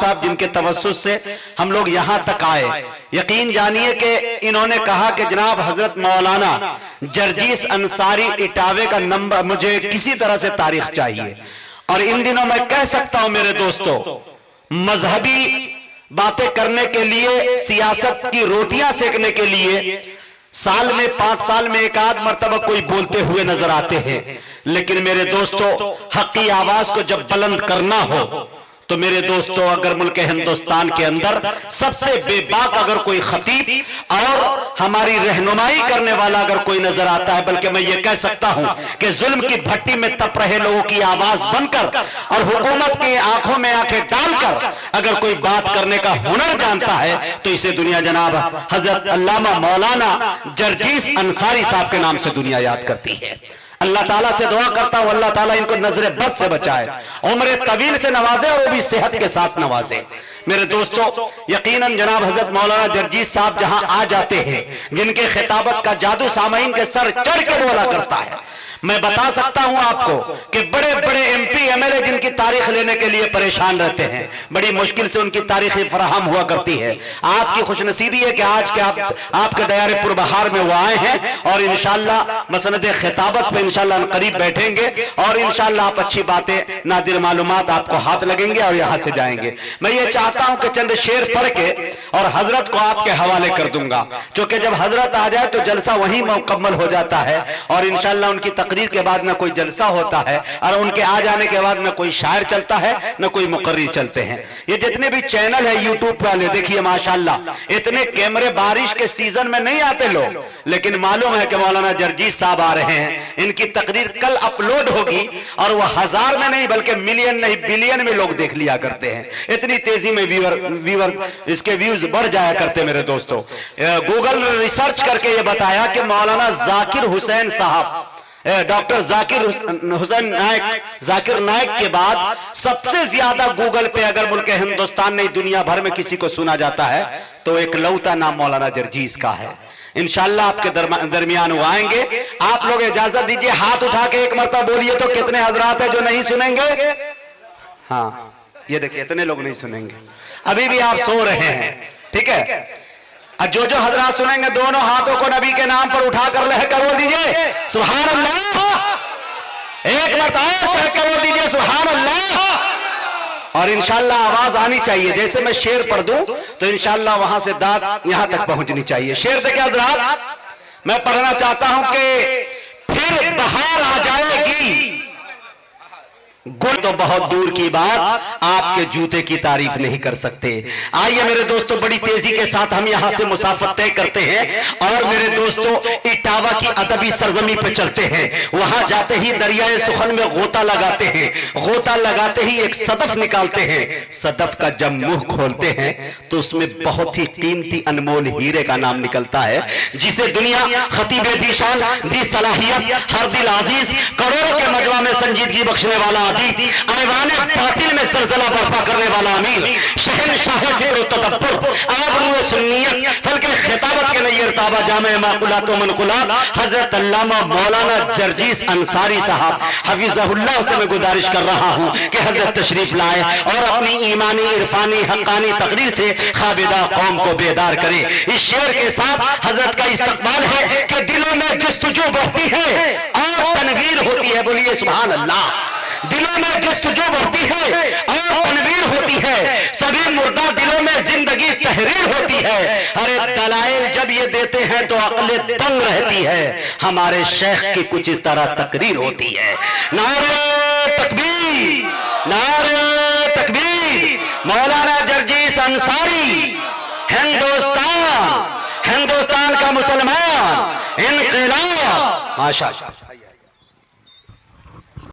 साहब जिनके तवस्सुस से हम लोग यहाँ तक आए, यकीन जानिए कि इन्होंने कहा कि जनाब हजरत मौलाना जर्जीस अंसारी इटावे का नंबर मुझे किसी तरह से तारीख चाहिए। और इन दिनों मैं कह सकता हूं मेरे दोस्तों, मजहबी बातें करने के लिए, सियासत की रोटियां सेकने के लिए साल में 5 साल में एक आध मर्तबा कोई बोलते हुए नजर आते हैं, लेकिन मेरे दोस्तों हक की आवाज को जब बुलंद करना हो तो मेरे दोस्तों अगर मुल्क हिंदुस्तान के अंदर सबसे बेबाक अगर कोई खतीब और हमारी रहनुमाई करने वाला अगर कोई नजर आता है, बल्कि मैं ये कह सकता हूं कि जुल्म की भट्टी में तप रहे लोगों की आवाज बनकर और हुकूमत की आंखों में आंखें डालकर अगर कोई बात करने का हुनर जानता है तो इसे दुनिया जनाब हजरत अल्लामा मौलाना जर्जीस अंसारी साहब के नाम से दुनिया याद करती है। अल्लाह ताला से दुआ करता हूं अल्लाह ताला इनको नजरे बद से बचाए, उम्र तवील से नवाजे और वो भी सेहत के साथ नवाजे। मेरे दोस्तों यकीनन जनाब हजरत मौलाना जर्जीस साहब जहां आ जाते हैं, जिनके खिताबत का जादू सामाइन के सर चढ़ के बोला करता है। मैं बता सकता हूं आपको कि बड़े बड़े एमपी एमएलए जिनकी तारीख लेने के लिए परेशान रहते हैं, बड़ी मुश्किल से उनकी तारीखें फराहम हुआ करती है। आपकी खुशनसीबी है कि आज के आपके दयारे पुरबहार में वो आए हैं और इंशाअल्लाह मसनद खिताबत पे इंशाअल्लाह करीब बैठेंगे और इंशाअल्लाह आप अच्छी बातें नादिर मालूमात आपको हाथ लगेंगे और यहां से जाएंगे। मैं ये चाहता हूं कि चंद शेर पढ़ के और हजरत को आपके हवाले कर दूंगा, क्योंकि जब हजरत आ जाए तो जलसा वहीं मुकम्मल हो जाता है और इंशाअल्लाह उनकी तकरीर के बाद न कोई जलसा होता है और उनके आ जाने के बाद न कोई शायर चलता है न कोई मुकर्री चलते हैं। ये जितने भी चैनल है यूट्यूब वाले देखिए माशाल्लाह इतने कैमरे, बारिश के सीजन में नहीं आते लोग, लेकिन मालूम है कि मौलाना जर्जीस साहब आ रहे हैं, इनकी तकरीर कल अपलोड होगी और वह 1000 में नहीं बल्कि मिलियन नहीं बिलियन में लोग देख लिया करते हैं। इतनी तेजी में व्यूअर इसके व्यूज बढ़ जाया करते। मेरे दोस्तों गूगल रिसर्च करके ये बताया कि मौलाना जाकिर हुसैन साहब, डॉक्टर जाकिर नायक के बाद सबसे ज्यादा गूगल पे अगर मुल्क हिंदुस्तान नहीं दुनिया भर में किसी को सुना जाता है तो एक लौता नाम मौलाना जर्जीस का है। इंशाअल्लाह आपके दरमियान वो आएंगे। आप लोग इजाजत दीजिए, हाथ उठा के एक मरतबा बोलिए तो कितने हजरात है जो नहीं सुनेंगे। हाँ ये देखिए इतने लोग नहीं सुनेंगे, अभी भी आप सो रहे हैं, ठीक है। जो जो हजरात सुनेंगे दोनों हाथों को नबी के नाम पर उठाकर लहकर बोल दीजिए सुभान अल्लाह, एक मरतबा चढ़ के बोल दीजिए सुभान अल्लाह। और इंशाअल्लाह आवाज आनी चाहिए, जैसे मैं शेर पढ़ दूं तो इंशाअल्लाह वहां से दाद यहां तक पहुंचनी चाहिए। शेर देखिए हजरात, मैं पढ़ना चाहता हूं कि फिर बहार आ जाएगी, गुल तो बहुत दूर की बात आपके जूते की तारीफ नहीं कर सकते। आइए मेरे दोस्तों बड़ी तेजी के साथ हम यहां से मुसाफत तय करते हैं और मेरे दोस्तों इटावा की अदबी सरजमी पे चलते हैं। वहां जाते ही दरियाए सुखन में गोता लगाते हैं, गोता लगाते ही एक सदफ निकालते हैं। सदफ का जब मुंह खोलते हैं तो उसमें बहुत ही कीमती अनमोल हीरे का नाम निकलता है, जिसे दुनिया खतीब दीशान दी सलाहियत हर दिल अजीज करोड़ों के मजमा में संजीदगी बख्शने वाला ऐवाने बातिल में ज़लज़ला बर्पा करने वाला अमीर, शहनशाह फ़िक्र तदब्बुर, आबरूए सुन्नियत, फल्के खिताबत के नय्यर ताबा जामे माकुलात व मनकुलात हजरत अल्लामा मौलाना जर्जीस अंसारी साहब हफिज़हुल्लाह से मैं गुजारिश कर रहा हूं कि हजरत तशरीफ लाए और अपनी ईमानी इरफानी हक्कानी तकरीर से खाबिदा कौम को बेदार करें। इस शेर के साथ हजरत का इस्तकबाल है कि दिलों में जुस्तजू बढ़ती है और तनवीर होती है। बोलिए सुभान अल्लाह। दिलों में जुस्तजू बढ़ती है और तनवीर होती है, सभी मुर्दा दिलों में जिंदगी तहरीर होती है। अरे दलाइल जब ये देते हैं तो अक्ल दंग रहती है। हमारे शेख की कुछ इस तरह तकरीर होती है। नारे तकबीर, नारे तकबीर। मौलाना जर्जीस अंसारी, हिंदुस्तान, हिंदुस्तान का मुसलमान, इनक़िलाब। माशाअल्लाह।